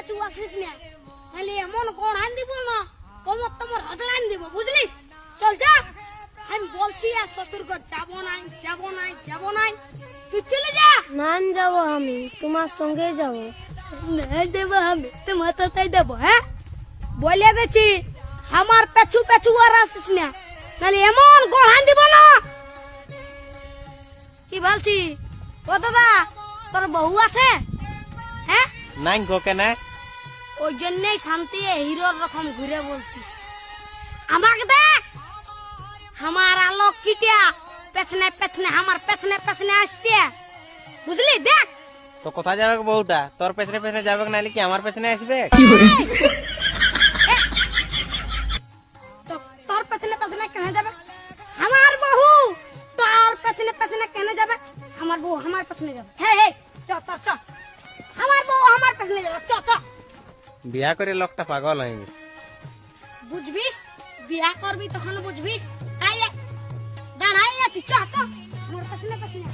পেছু আসিস না, নাহলে এমন কোন আইন দিব না, কমর তোমার হজড় আইন দিব, বুঝলিস? চল যা, আমি বলছি আর শ্বশুর ঘর যাবো নাই, যাবো নাই, যাবো নাই, তুই চলে যা। না যাব, আমি তোমার সঙ্গে যাব। না দেবো আমি, তোমার তাই দেবো। হ্যাঁ বলে দিচ্ছি, আমার পেছু পেছু আর আসিস না, নাহলে এমন গোড়ান দিব না। কি বলছি? ও দাদা, তোর বউ আছে? হ্যাঁ, নাই গো কেন? ওই জন্যই শান্তি হিরোর রকম ঘুরে বলছিস। আমাকে দেখ, আমার আলোক কিটিয়া পেছনে পেছনে, আমার পেছনে পেছনে আসছে, বুঝলি? দেখ তো কোথায় যাবে বউটা? তোর পেছনে পেছনে যাবে নাহলে কি আমার পেছনে আসবে? তোর পেছনে পেছনে কেন যাবে? আমার বউ তোর পেছনে পেছনে কেন যাবে? আমার বউ আমার পেছনে যাবে। হ্যাঁ, চ চ চ, আমার বউ আমার পেছনে যাবে, চ চ। বিয়া করে লোকটা পাগল হয়ে গেছে। বুঝবিস, বিয়া করবি তখন বুঝবিস। আইলে দাঁড়াই আছি, চ চ, আমার পেছনে পেছনে।